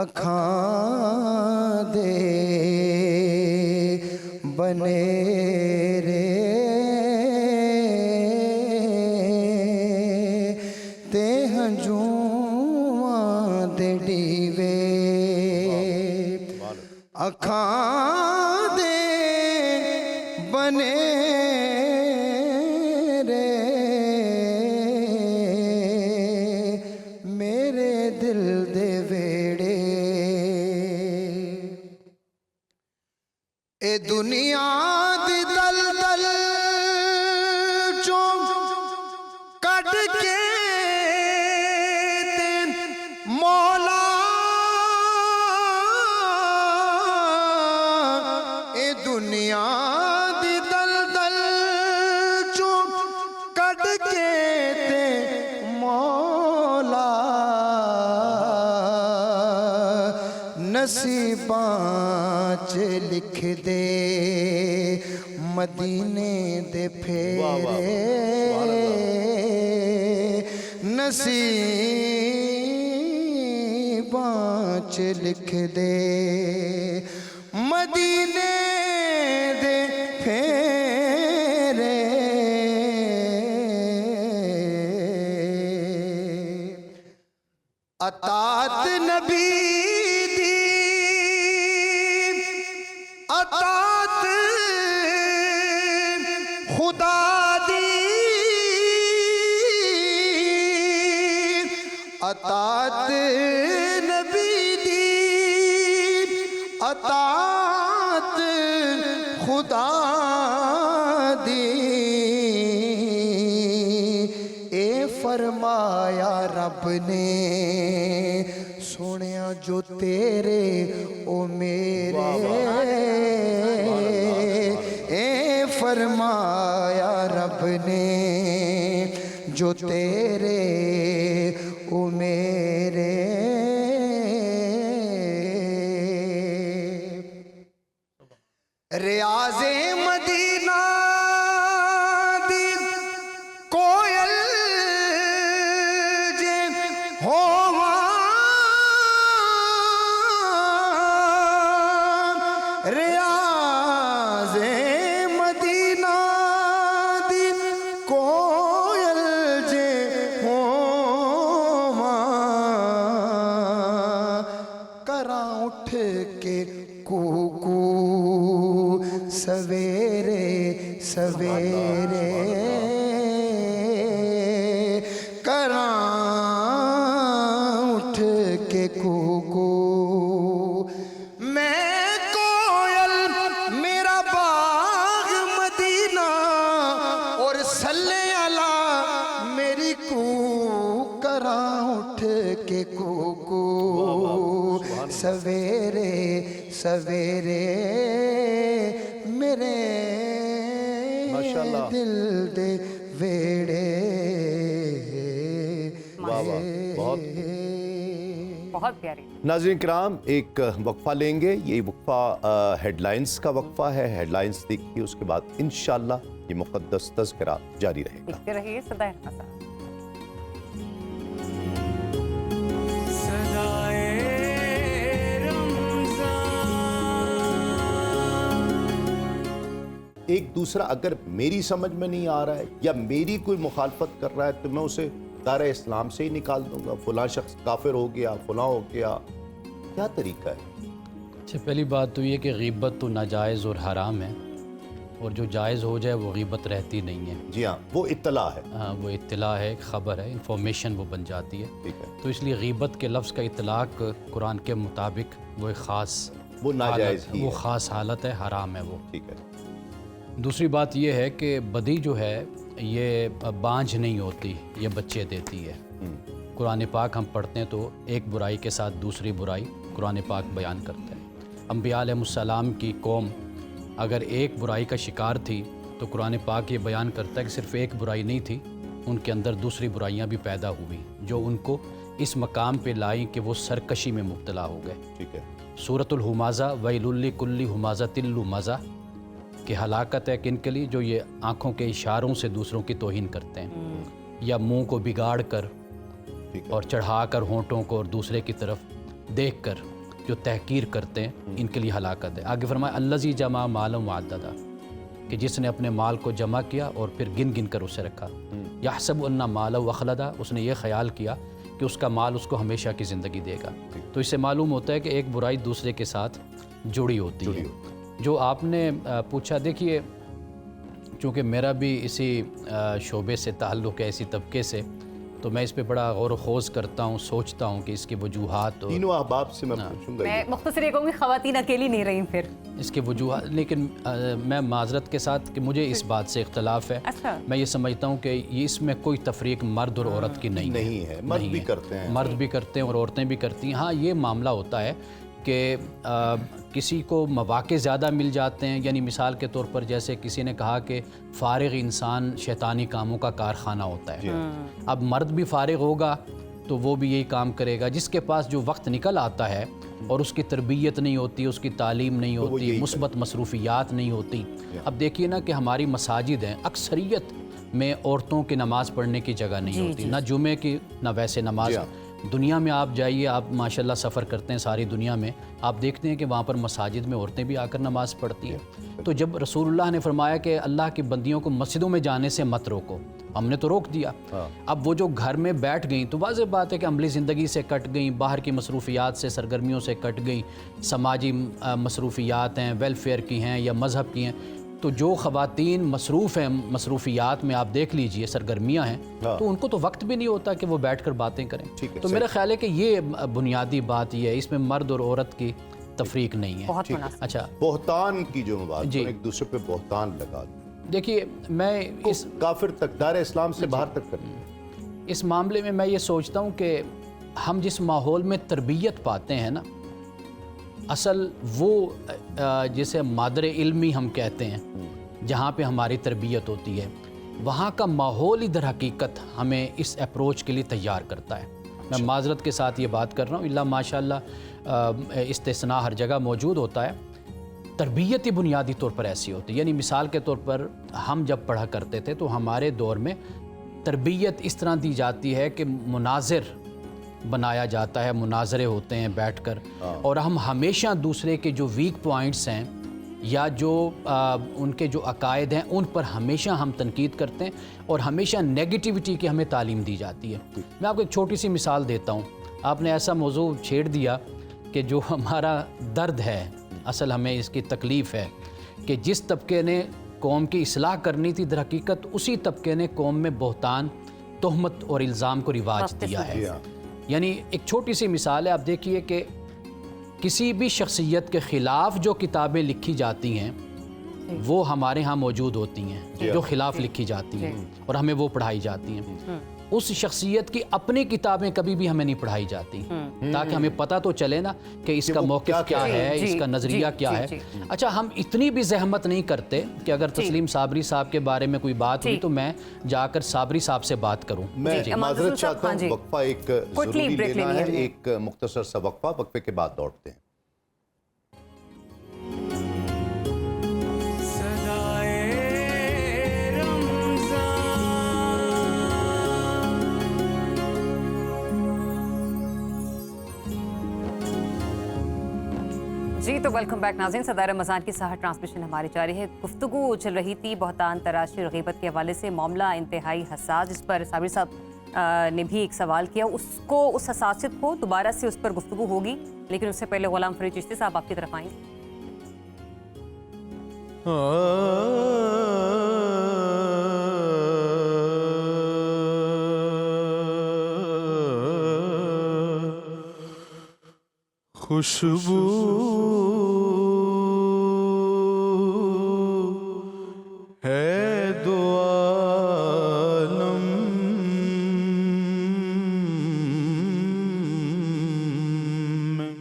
H: اکھاں دے بنے رے تے ہنجواں دے ڈیوے اکھاں دے بنے رے میرے دل دے ویڑے. اے دنیا دی دلدل چوں کٹ کے تے مولا, اے دنیا دی دلدل چوں کٹ کے تے مولا نصیباں چ لکھ دے مدینے دے پھیرے, نصیباں چ لکھ دے مدینے دے پھیرے. اطاعت نبی دی, اطاعت خدا دی, اطاعت نبی دی, اطاعت خدا دی. اے فرمایا رب نے سنیا جو تیرے او میرے, فرمایا رب نے جو تیرے او میرے ریاض مدینہ دی کوئل جے ہوا ریاض مدینہ دی کوئل جے ہوا کراں اٹھ کے کوکو سویرے سویرے کراں اٹھ کے کوکو میں کوئل میرا باغ مدینہ اور صلی اللہ میری کو کراں اٹھ کے کوکو سویرے سویرے میرے
B: ماشاءاللہ
H: دل دے ویڑے
B: واہ واہ بہت
E: بہت پیاری.
B: ناظرین کرام ایک وقفہ لیں گے. یہ وقفہ ہیڈ لائنز کا وقفہ ہے. ہیڈ لائنز دیکھیے اس کے بعد انشاءاللہ یہ مقدس تذکرہ جاری رہے گا.
E: دیکھتے رہیے صدائے رمضان.
B: ایک دوسرا اگر میری سمجھ میں نہیں آ رہا ہے یا میری کوئی مخالفت کر رہا ہے تو میں اسے دائرہ اسلام سے ہی نکال دوں گا. فلاں شخص کافر ہو گیا، فلاں ہو گیا. کیا طریقہ ہے؟
D: اچھا، پہلی بات تو یہ کہ غیبت تو ناجائز اور حرام ہے، اور جو جائز ہو جائے وہ غیبت رہتی نہیں ہے.
B: جی ہاں، وہ اطلاع ہے.
D: ہاں، وہ اطلاع ہے، ایک خبر ہے، انفارمیشن وہ بن جاتی ہے.
B: ٹھیک ہے،
D: تو اس لیے غیبت کے لفظ کا اطلاق قرآن کے مطابق وہ ایک خاص
B: وہ ناجائز
D: حالت-
B: ہی
D: وہ
B: ہے.
D: خاص حالت ہے، حرام ہے وہ.
B: ٹھیک ہے.
D: دوسری بات یہ ہے کہ بدی جو ہے یہ بانجھ نہیں ہوتی، یہ بچے دیتی ہے. قرآن پاک ہم پڑھتے ہیں تو ایک برائی کے ساتھ دوسری برائی قرآن پاک بیان کرتا ہے. انبیاء علیہ السلام کی قوم اگر ایک برائی کا شکار تھی تو قرآن پاک یہ بیان کرتا ہے کہ صرف ایک برائی نہیں تھی، ان کے اندر دوسری برائیاں بھی پیدا ہوئی جو ان کو اس مقام پہ لائیں کہ وہ سرکشی میں مبتلا ہو گئے.
B: ٹھیک ہے.
D: سورۃ الہمازہ ویل لکل ہمازۃ لمزہ کہ ہلاکت ہے کن کے لیے جو یہ آنکھوں کے اشاروں سے دوسروں کی توہین کرتے ہیں یا منہ کو بگاڑ کر اور چڑھا کر ہونٹوں کو اور دوسرے کی طرف دیکھ کر جو تحقیر کرتے ہیں، ان کے لیے ہلاکت ہے. آگے فرمایا الذی جمع مالا وعددا کہ جس نے اپنے مال کو جمع کیا اور پھر گن گن کر اسے رکھا. یحسب ان مالا اخلدا، اس نے یہ خیال کیا کہ اس کا مال اس کو ہمیشہ کی زندگی دے گا. تو اس سے معلوم ہوتا ہے کہ ایک برائی دوسرے کے ساتھ جڑی ہوتی ہے. جو آپ نے پوچھا، دیکھیے چونکہ میرا بھی اسی شعبے سے تعلق ہے، اسی طبقے سے، تو میں اس پہ بڑا غور و خوض کرتا ہوں، سوچتا ہوں کہ اس کی وجوہات اور
B: تینوں احباب سے میں پوچھوں گا.
E: میں مختصر یہ کہوں گی خواتین اکیلی نہیں رہیں پھر
D: اس کے وجوہات، لیکن میں معذرت کے ساتھ کہ مجھے اس بات سے اختلاف ہے.
E: اچھا.
D: میں یہ سمجھتا ہوں کہ یہ اس میں کوئی تفریق مرد اور عورت کی نہیں
B: ہے. مرد بھی کرتے ہیں،
D: مرد بھی کرتے ہیں اور عورتیں بھی کرتی ہیں. ہاں، یہ معاملہ ہوتا ہے کہ کسی کو مواقع زیادہ مل جاتے ہیں، یعنی مثال کے طور پر جیسے کسی نے کہا کہ فارغ انسان شیطانی کاموں کا کارخانہ ہوتا ہے. اب مرد بھی فارغ ہوگا تو وہ بھی یہی کام کرے گا. جس کے پاس جو وقت نکل آتا ہے اور اس کی تربیت نہیں ہوتی، اس کی تعلیم نہیں ہوتی، مثبت مصروفیات نہیں ہوتی. اب دیکھیے نا کہ ہماری مساجد ہیں، اکثریت میں عورتوں کی نماز پڑھنے کی جگہ نہیں ہوتی، نہ جمعے کی نہ ویسے نماز. دنیا میں آپ جائیے، آپ ماشاءاللہ سفر کرتے ہیں ساری دنیا میں، آپ دیکھتے ہیں کہ وہاں پر مساجد میں عورتیں بھی آ کر نماز پڑھتی ہیں. تو جب رسول اللہ نے فرمایا کہ اللہ کی بندیوں کو مسجدوں میں جانے سے مت روکو، ہم نے تو روک دیا. اب وہ جو گھر میں بیٹھ گئیں تو واضح بات ہے کہ عملی زندگی سے کٹ گئیں، باہر کی مصروفیات سے، سرگرمیوں سے کٹ گئیں، سماجی مصروفیات ہیں، ویلفیئر کی ہیں یا مذہب کی ہیں. تو جو خواتین مصروف ہیں، مصروفیات میں آپ دیکھ لیجئے، سرگرمیاں ہیں، تو ان کو تو وقت بھی نہیں ہوتا کہ وہ بیٹھ کر باتیں کریں. تو میرا خیال ہے کہ یہ بنیادی بات یہ ہے، اس میں مرد اور عورت کی تفریق نہیں ہے. اچھا،
B: بہتان کی جو بات ایک دوسرے پہ بہتان لگا دیں.
D: دیکھیے میں اس
B: کافر تک دائرہ اسلام سے باہر تک کریں.
D: اس معاملے میں یہ سوچتا ہوں کہ ہم جس ماحول میں تربیت پاتے ہیں نا، اصل وہ جسے مادر علمی ہم کہتے ہیں، جہاں پہ ہماری تربیت ہوتی ہے، وہاں کا ماحول ہی در حقیقت ہمیں اس اپروچ کے لیے تیار کرتا ہے۔ میں معذرت کے ساتھ یہ بات کر رہا ہوں، اللہ ماشاءاللہ استثناء ہر جگہ موجود ہوتا ہے، تربیت ہی بنیادی طور پر ایسی ہوتی ہے۔ یعنی مثال کے طور پر ہم جب پڑھا کرتے تھے تو ہمارے دور میں تربیت اس طرح دی جاتی ہے کہ مناظر بنایا جاتا ہے، مناظرے ہوتے ہیں بیٹھ کر، اور ہم ہمیشہ دوسرے کے جو ویک پوائنٹس ہیں یا جو ان کے جو عقائد ہیں ان پر ہمیشہ ہم تنقید کرتے ہیں، اور ہمیشہ نیگیٹیوٹی کی ہمیں تعلیم دی جاتی ہے۔ میں آپ کو ایک چھوٹی سی مثال دیتا ہوں۔ آپ نے ایسا موضوع چھیڑ دیا کہ جو ہمارا درد ہے، اصل ہمیں اس کی تکلیف ہے کہ جس طبقے نے قوم کی اصلاح کرنی تھی، در حقیقت اسی طبقے نے قوم میں بہتان، تہمت اور الزام کو رواج دیا ہے۔ یعنی ایک چھوٹی سی مثال ہے، آپ دیکھیے کہ کسی بھی شخصیت کے خلاف جو کتابیں لکھی جاتی ہیں وہ ہمارے ہاں موجود ہوتی ہیں، جو خلاف لکھی جاتی ہیں اور ہمیں وہ پڑھائی جاتی ہیں۔ اس شخصیت کی اپنی کتابیں کبھی بھی ہمیں نہیں پڑھائی جاتی، تاکہ ہمیں پتہ تو چلے نا کہ اس کا موقف کیا ہے، اس کا نظریہ کیا ہے۔ اچھا، ہم اتنی بھی زحمت نہیں کرتے کہ اگر تسلیم صابری صاحب کے بارے میں کوئی بات ہوئی تو میں جا کر صابری صاحب سے بات کروں۔
B: میں معذرت چاہتا ہوں، وقفہ ایک ضروری لینا ہے، ایک مختصر سا وقفہ، وقفے کے بعد لوٹتے ہیں۔
E: جی تو ویلکم بیک ناظرین، صدائے رمضان کی سحر ٹرانسمیشن ہماری جاری ہے۔ گفتگو چل رہی تھی بہتان، تراشی اور غیبت کے حوالے سے، معاملہ انتہائی حساس، جس پر صابری صاحب نے بھی ایک سوال کیا، اس حساسیت کو دوبارہ سے اس پر گفتگو ہوگی، لیکن اس سے پہلے غلام فرید چشتی صاحب آپ کی طرف آئیں گے۔
G: خوشبو ہے دو عالم میں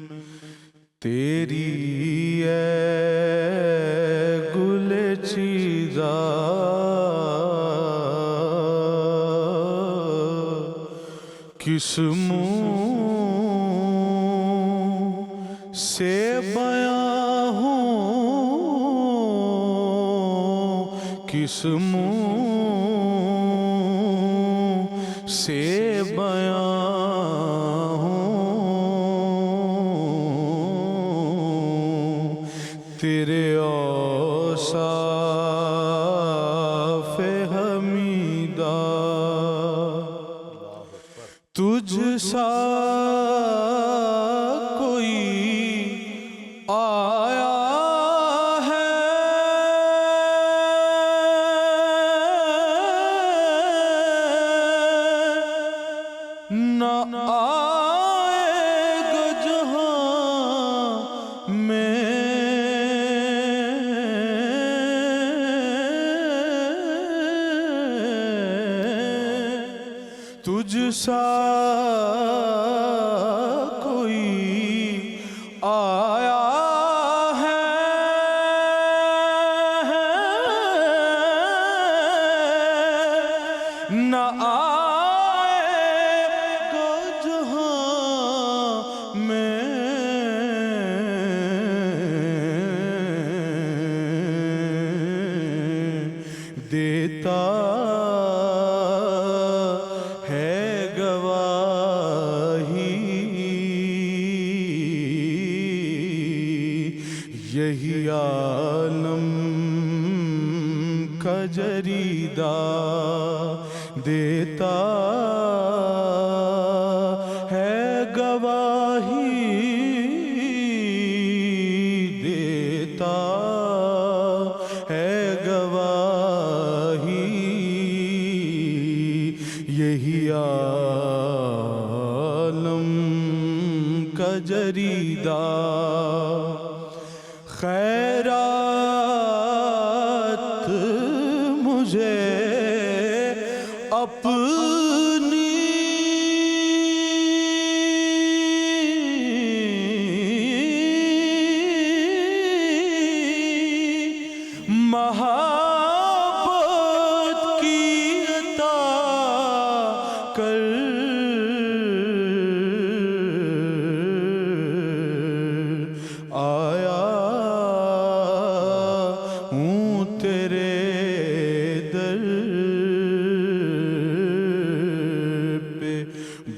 G: تیری ہے گل چیزا، کس منہ سے بیاں ہوں، کس منہ سے بیاں ہوں، تیرے اوصاف حمیدہ تجھ سا تجھ سا کوئی آیا ہے، نہ آئے گا جہاں میں، دیتا یہی عالم کا جریدہ، دیتا ہے گواہی، دیتا ہے گواہی، یہی عالم کا جریدہ، خیرات مجھے اپنی مہا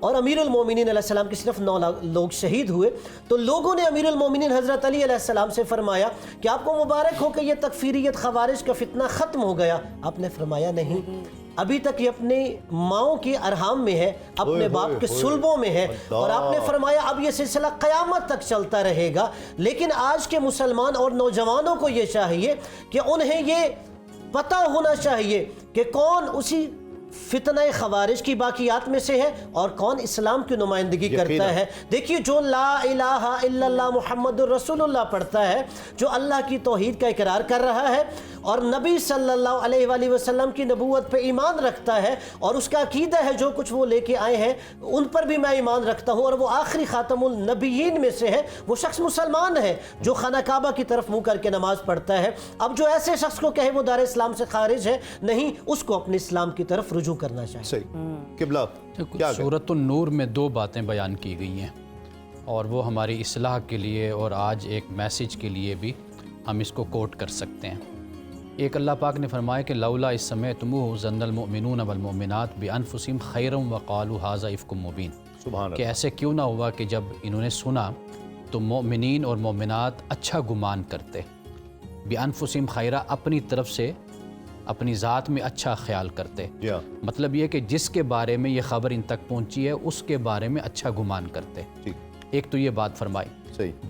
F: اور امیر المومنین علیہ السلام کے صرف 9 لوگ شہید ہوئے، تو لوگوں نے امیر المومنین حضرت علی علیہ السلام سے فرمایا کہ آپ کو مبارک ہو کہ یہ تکفیریت خوارج کا فتنہ ختم ہو گیا. آپ نے فرمایا نہیں، ابھی تک یہ اپنے ماؤں کے ارحام میں ہے، اپنے باپ کے صلبوں میں ہے، اور آپ نے فرمایا اب یہ سلسلہ قیامت تک چلتا رہے گا. لیکن آج کے مسلمان اور نوجوانوں کو یہ چاہیے کہ انہیں یہ پتہ ہونا چاہیے کہ کون اسی فتنہ خوارج کی باقیات میں سے ہے اور کون اسلام کی نمائندگی کرتا ہے. دیکھیے جو لا الہ الا اللہ محمد الرسول اللہ پڑھتا ہے، جو اللہ کی توحید کا اقرار کر رہا ہے اور نبی صلی اللہ علیہ وآلہ وسلم کی نبوت پہ ایمان رکھتا ہے، اور اس کا عقیدہ ہے جو کچھ وہ لے کے آئے ہیں ان پر بھی میں ایمان رکھتا ہوں، اور وہ آخری خاتم النبیین میں سے ہے، وہ شخص مسلمان ہے جو خانہ کعبہ کی طرف منہ کر کے نماز پڑھتا ہے. اب جو ایسے شخص کو کہے وہ دار اسلام سے خارج ہے، نہیں، اس کو اپنے اسلام کی طرف رجوع کرنا چاہیے.
B: صحیح. قبلہ کیا
D: سورۃ النور میں 2 باتیں بیان کی گئی ہیں، اور وہ ہماری اصلاح کے لیے اور آج ایک میسیج کے لیے بھی ہم اس کو کوٹ کر سکتے ہیں. ایک اللہ پاک نے فرمایا کہ لولا اس سمعتموہ ظن المؤمنون والمؤمنات بانفسہم خیرا وقالوا ھذا افک مبین.
B: سبحان
D: کہ ایسے کیوں نہ ہوا کہ جب انہوں نے سنا تو مومنین اور مومنات اچھا گمان کرتے، بانفسہم خیرا، اپنی طرف سے اپنی ذات میں اچھا خیال کرتے. مطلب یہ کہ جس کے بارے میں یہ خبر ان تک پہنچی ہے اس کے بارے میں اچھا گمان کرتے. ایک تو یہ بات فرمائی.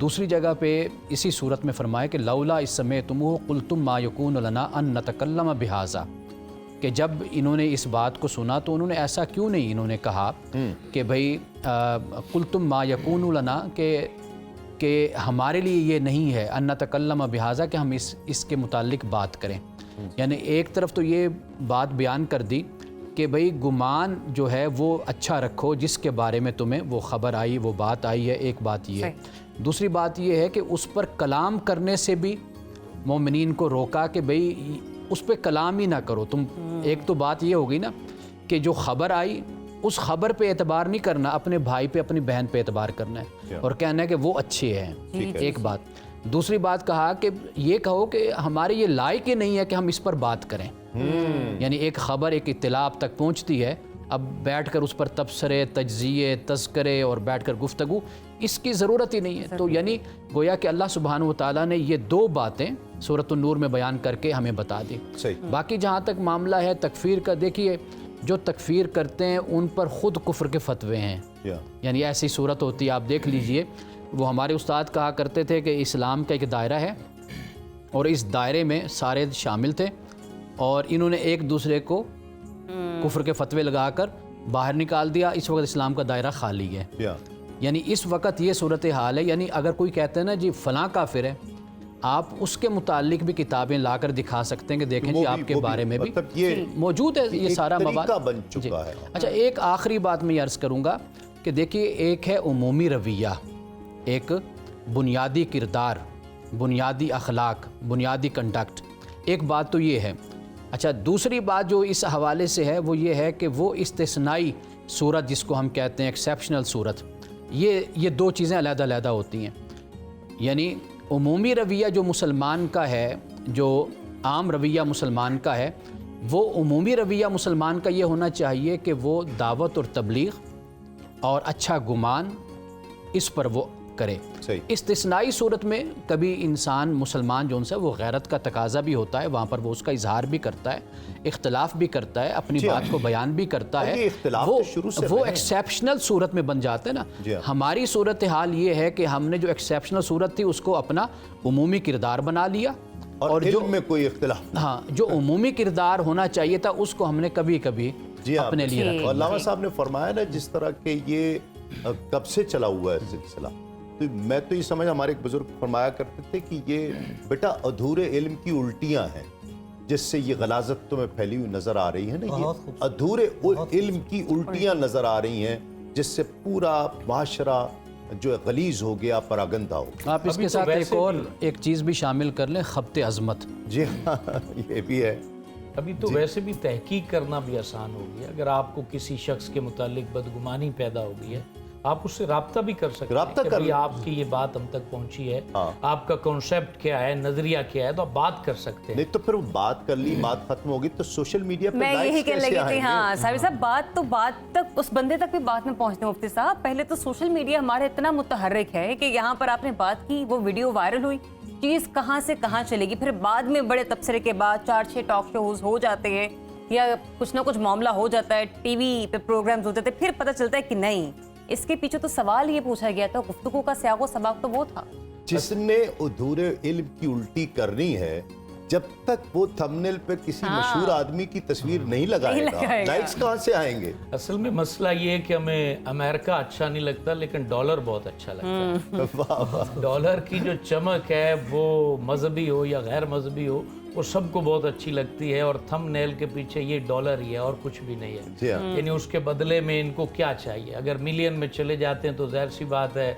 D: دوسری جگہ پہ اسی صورت میں فرمایا کہ لولا اس سمعتموہ قلتم ما یکون لنا ان نتکلم بہذا، کہ جب انہوں نے اس بات کو سنا تو انہوں نے ایسا کیوں نہیں انہوں نے کہا کہ بھئی قلتم ما یکون لنا، کہ ہمارے لیے یہ نہیں ہے ان نتکلم بہذا کہ ہم اس کے متعلق بات کریں. یعنی ایک طرف تو یہ بات بیان کر دی کہ بھئی گمان جو ہے وہ اچھا رکھو جس کے بارے میں تمہیں وہ خبر آئی، وہ بات آئی ہے. ایک بات یہ ہے. دوسری بات یہ ہے کہ اس پر کلام کرنے سے بھی مومنین کو روکا کہ بھئی اس پہ کلام ہی نہ کرو تم. ایک تو بات یہ ہوگی نا کہ جو خبر آئی اس خبر پہ اعتبار نہیں کرنا، اپنے بھائی پہ اپنی بہن پہ اعتبار کرنا ہے اور کہنا ہے کہ وہ اچھے ہیں. ایک بات. دوسری بات کہا کہ یہ کہو کہ ہمارے یہ لائق ہی نہیں ہے کہ ہم اس پر بات کریں. یعنی ایک خبر، ایک اطلاع آپ تک پہنچتی ہے، اب بیٹھ کر اس پر تبصرے، تجزیے، تذکرے اور بیٹھ کر گفتگو، اس کی ضرورت ہی نہیں ہے. تو یعنی گویا کہ اللہ سبحانہ و تعالیٰ نے یہ 2 باتیں سورۃ النور میں بیان کر کے ہمیں بتا دی. باقی جہاں تک معاملہ ہے تکفیر کا، دیکھیے جو تکفیر کرتے ہیں ان پر خود کفر کے فتوے ہیں. یعنی ایسی صورت ہوتی ہے، آپ دیکھ لیجئے، وہ ہمارے استاد کہا کرتے تھے کہ اسلام کا ایک دائرہ ہے اور اس دائرے میں سارے شامل تھے، اور انہوں نے ایک دوسرے کو کفر کے فتوے لگا کر باہر نکال دیا. اس وقت اسلام کا دائرہ خالی ہے. یعنی اس وقت یہ صورتحال ہے. یعنی اگر کوئی کہتے ہیں نا جی فلاں کافر ہے، آپ اس کے متعلق بھی کتابیں لا کر دکھا سکتے ہیں کہ دیکھیں جی آپ کے بارے میں بھی موجود ہے یہ سارا مواد
B: بن چکا ہے.
D: اچھا، ایک آخری بات میں یہ عرض کروں گا کہ دیکھیے، ایک ہے عمومی رویہ، ایک بنیادی کردار، بنیادی اخلاق، بنیادی کنڈکٹ. ایک بات تو یہ ہے. اچھا، دوسری بات جو اس حوالے سے ہے وہ یہ ہے کہ وہ استثنائی صورت جس کو ہم کہتے ہیں ایکسیپشنل صورت، یہ 2 چیزیں علیحدہ علیحدہ ہوتی ہیں. یعنی عمومی رویہ جو مسلمان کا ہے، جو عام رویہ مسلمان کا ہے، وہ عمومی رویہ مسلمان کا یہ ہونا چاہیے کہ وہ دعوت اور تبلیغ اور اچھا گمان اس پر وہ کرے. استثنائی صورت میں کبھی انسان مسلمان جو ان سے وہ غیرت کا تقاضا بھی ہوتا ہے، وہاں پر وہ اس کا اظہار بھی کرتا ہے، اختلاف بھی کرتا ہے، اپنی بات کو بیان بھی کرتا ہے، وہ ایکسیپشنل صورت میں بن جاتے ہیں نا. ہماری صورتحال یہ ہے کہ ہم نے جو ایکسیپشنل صورت تھی اس کو اپنا عمومی کردار بنا لیا،
B: اور علم میں کوئی اختلاف،
D: ہاں، جو عمومی کردار ہونا چاہیے تھا اس کو ہم نے کبھی کبھی اپنے لیے رکھا.
B: علامہ صاحب نے فرمایا نا جس طرح کہ یہ کب سے چلا ہوا ہے سلسلہ، تو میں تو یہ سمجھ، ہمارے ایک بزرگ فرمایا کرتے تھے کہ یہ بیٹا ادھورے علم کی الٹیاں ہیں جس سے یہ غلاظت تمہیں پھیلی ہوئی نظر آ رہی ہے نا. یہ ادھورے علم کی الٹیاں نظر آ رہی ہیں جس سے پورا معاشرہ جو غلیظ ہو گیا، پراگندہ ہو گیا.
D: آپ اس کے ساتھ ایک چیز بھی شامل کر لیں، خبط عظمت.
B: جی ہاں، یہ بھی ہے.
C: ابھی تو ویسے بھی تحقیق کرنا بھی آسان ہو گیا. اگر آپ کو کسی شخص کے متعلق بدگمانی پیدا ہو گئی ہے آپ اس سے رابطہ بھی کر سکتے
B: رابطہ
C: ہیں کہ
B: کر
C: بھئی آپ کی یہ بات ہم تک پہنچی ہے، آپ کا کنسیپٹ کیا ہے، نظریہ کیا ہے، تو آپ بات کر سکتے ہیں۔
B: نہیں تو پھر وہ بات کر لی، بات ختم ہوگی تو سوشل میڈیا پہ
E: میں یہی
B: لائکس
E: کہنے
B: کیسے
E: لگی
B: آئیں
E: تھی،
B: گے؟
E: ہاں صاحب بات تک اس بندے تک بھی بات میں پہنچتے ہیں مفتی صاحب۔ پہلے تو سوشل میڈیا ہمارے اتنا متحرک ہے کہ یہاں پر آپ نے بات کی، وہ ویڈیو وائرل ہوئی، چیز کہاں سے کہاں چلے گی، پھر بعد میں بڑے تبصرے کے بعد 4-6 ٹاک شوز ہو جاتے ہیں یا کچھ نہ کچھ معاملہ ہو جاتا ہے، ٹی وی پہ پروگرامز ہوتے تھے، پھر پتہ چلتا ہے کہ نہیں، اس کے پیچھے تو سوال یہ پوچھا گیا تھا، گفتگو کا سیاق و سباق تو وہ تھا۔
B: جس نے ادھور علم کی الٹی کرنی ہے، جب تک وہ تھمبنیل پہ کسی مشہور آدمی کی تصویر نہیں لگائے گا، لائکس کہاں سے آئیں گے؟
C: اصل میں مسئلہ یہ ہے کہ ہمیں امریکہ اچھا نہیں لگتا لیکن ڈالر بہت اچھا لگتا ہے۔ ڈالر کی جو چمک ہے وہ مذہبی ہو یا غیر مذہبی ہو، وہ سب کو بہت اچھی لگتی ہے، اور تھم نیل کے پیچھے یہ ڈالر ہی ہے اور کچھ بھی نہیں ہے۔ یعنی اس کے بدلے میں ان کو کیا چاہیے؟ اگر ملین میں چلے جاتے ہیں تو ظاہر سی بات ہے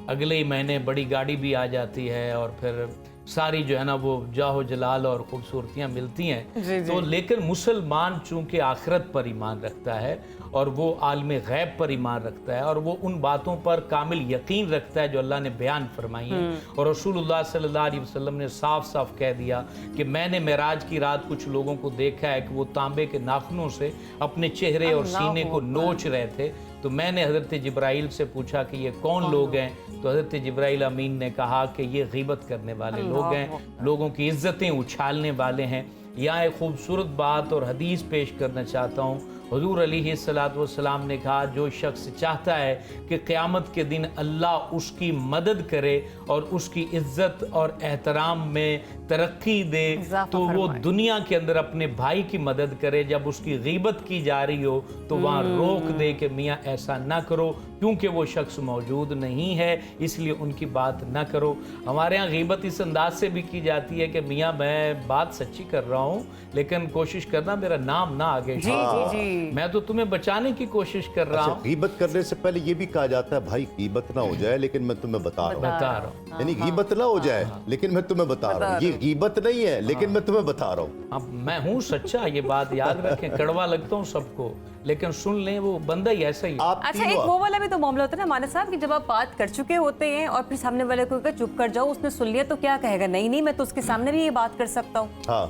C: اگلے ہی مہینے بڑی گاڑی بھی آ جاتی ہے اور پھر ساری جو ہے نا وہ جاہ و جلال اور خوبصورتیاں ملتی ہیں۔ تو لیکن مسلمان چونکہ آخرت پر ایمان رکھتا ہے اور وہ عالم غیب پر ایمان رکھتا ہے اور وہ ان باتوں پر کامل یقین رکھتا ہے جو اللہ نے بیان فرمائی ہیں، اور رسول اللہ صلی اللہ علیہ وسلم نے صاف صاف کہہ دیا کہ میں نے معراج کی رات کچھ لوگوں کو دیکھا ہے کہ وہ تانبے کے ناخنوں سے اپنے چہرے اور سینے کو نوچ رہے تھے، تو میں نے حضرت جبرائیل سے پوچھا کہ یہ کون لوگ ہیں؟ تو حضرت جبرائیل امین نے کہا کہ یہ غیبت کرنے والے لوگ ہیں، لوگوں کی عزتیں اچھالنے والے ہیں۔ یہاں ایک خوبصورت بات اور حدیث پیش کرنا چاہتا ہوں۔ حضور علیہ السلام نے کہا جو شخص چاہتا ہے کہ قیامت کے دن اللہ اس کی مدد کرے اور اس کی عزت اور احترام میں ترقی دے تو وہ دنیا کے اندر اپنے بھائی کی مدد کرے، جب اس کی غیبت کی جا رہی ہو تو وہاں روک دے کہ میاں ایسا نہ کرو کیونکہ وہ شخص موجود نہیں ہے، اس لیے ان کی بات نہ کرو۔ ہمارے ہاں غیبت اس انداز سے بھی کی جاتی ہے کہ میاں میں بات سچی کر رہا ہوں لیکن کوشش کرنا میرا نام نہ آگے جائے، میں تو تمہیں بچانے کی کوشش کر رہا ہوں۔
B: غیبت کرنے سے پہلے یہ بھی کہا جاتا ہے بھائی غیبت نہ ہو جائے لیکن میں تمہیں بتا رہا ہوں، یعنی غیبت نہ ہو جائے لیکن میں تمہیں بتا رہا ہوں، یہ غیبت نہیں ہے لیکن میں تمہیں بتا رہا ہوں۔
C: اب میں ہوں سچا، یہ بات یاد رکھیں، کڑوا لگتا ہوں سب کو لیکن سن لیں وہ بندہ ہی ایسا ہی۔
E: اچھا ایک وہ والا بھی تو معاملہ ہوتا ہے نا مانا صاحب کہ جب آپ بات کر چکے ہوتے ہیں اور پھر سامنے والے کو کہا چپ کر جاؤ، اس نے سن لیا تو کیا کہے گا؟ نہیں میں تو اس کے سامنے بھی یہ بات کر سکتا ہوں۔
B: ہاں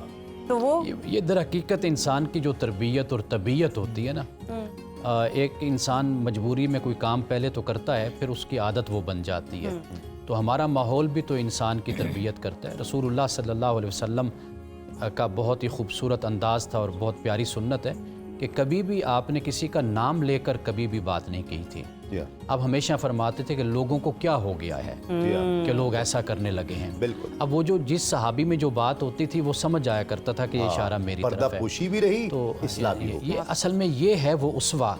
E: تو وہ
D: یہ در حقیقت انسان کی جو تربیت اور طبیعت ہوتی ہے نا، ایک انسان مجبوری میں کوئی کام پہلے تو کرتا ہے پھر اس کی عادت وہ بن جاتی ہے، تو ہمارا ماحول بھی تو انسان کی تربیت کرتا ہے۔ رسول اللہ صلی اللہ علیہ وسلم کا بہت ہی خوبصورت انداز تھا اور بہت پیاری سنت ہے کہ کبھی بھی آپ نے کسی کا نام لے کر کبھی بھی بات نہیں کہی تھی۔ اب ہمیشہ فرماتے تھے کہ لوگوں کو کیا ہو گیا ہے کہ لوگ ایسا کرنے لگے ہیں۔ اب وہ جو جس صحابی میں جو بات ہوتی تھی وہ سمجھ آیا کرتا تھا کہ یہ اشارہ میری طرف ہے،
B: پردہ پوشی بھی رہی
D: تو
B: اصلاح بھی ہو۔
D: یہ اصل میں یہ ہے وہ اسوہ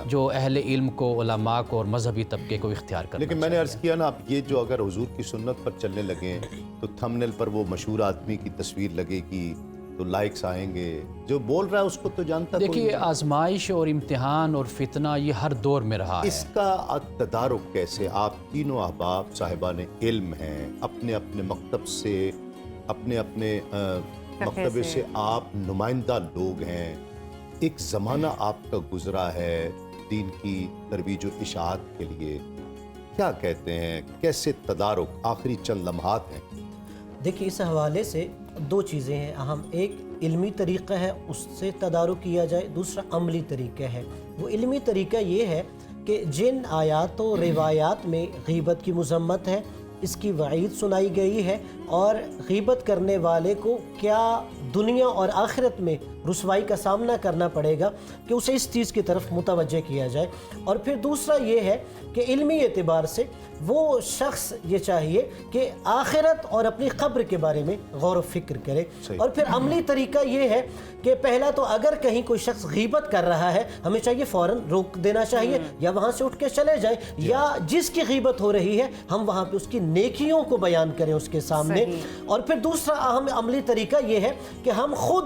D: جو اہل علم کو، علماء کو اور مذہبی طبقے کو اختیار کرنا
B: لیکن میں نے عرض کیا نا، اب یہ جو اگر حضور کی سنت پر چلنے لگے تو تھمبنیل پر وہ مشہور آدمی کی تصویر لگے گی تو لائکس آئیں گے، جو بول رہا ہے اس کو تو جانتا کوئی نہیں۔
D: دیکھیے آزمائش اور امتحان اور فتنہ یہ ہر دور میں رہا ہے۔
B: اس کا تدارک کیسے؟ آپ تینوں احباب صاحبان علم ہیں، اپنے اپنے مکتب سے، اپنے اپنے مکتبے سے آپ نمائندہ لوگ ہیں، ایک زمانہ آپ کا گزرا ہے دین کی ترویج و اشاعت کے لیے، کیا کہتے ہیں کیسے تدارک؟ آخری چند لمحات ہیں۔
F: دیکھیے اس حوالے سے دو چیزیں ہیں اہم، ایک علمی طریقہ ہے اس سے تدارک کیا جائے، دوسرا عملی طریقہ ہے۔ وہ علمی طریقہ یہ ہے کہ جن آیات و روایات میں غیبت کی مذمت ہے، اس کی وعید سنائی گئی ہے اور غیبت کرنے والے کو کیا دنیا اور آخرت میں رسوائی کا سامنا کرنا پڑے گا کہ اسے اس چیز کی طرف متوجہ کیا جائے۔ اور پھر دوسرا یہ ہے کہ علمی اعتبار سے وہ شخص یہ چاہیے کہ آخرت اور اپنی قبر کے بارے میں غور و فکر کرے۔ اور پھر عملی طریقہ یہ ہے کہ پہلا تو اگر کہیں کوئی شخص غیبت کر رہا ہے ہمیں چاہیے فوراً روک دینا چاہیے، یا وہاں سے اٹھ کے چلے جائیں، یا جس کی غیبت ہو رہی ہے ہم وہاں پہ اس کی نیکیوں کو بیان کریں اس کے سامنے۔ اور پھر دوسرا اہم عملی طریقہ یہ ہے کہ ہم خود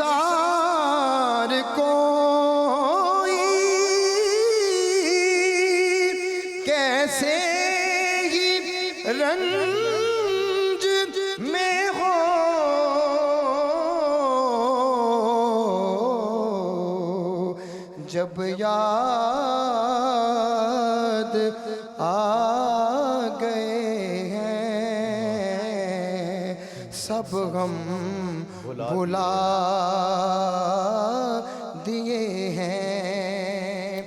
H: نثار کوئی کیسے ہی رنج میں ہو جب یاد آ گئے ہیں سب غم بھلا دیے ہیں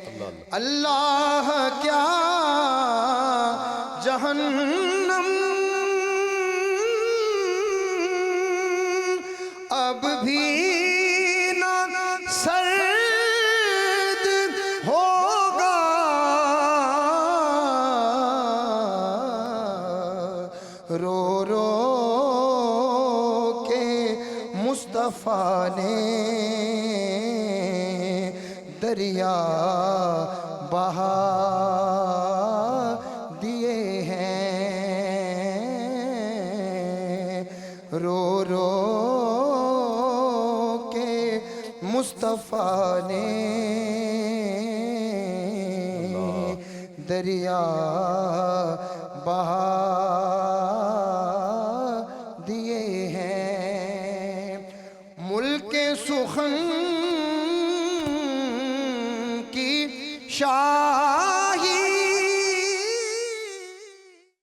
H: اللہ کیا جہنم اب بھی نہ سرد ہوگا رو رو کے مصطفیٰ نے دریا بہا دیے ہیں رو رو کے مصطفیٰ نے دریا بہا دیے ہیں ملک سخن کی شان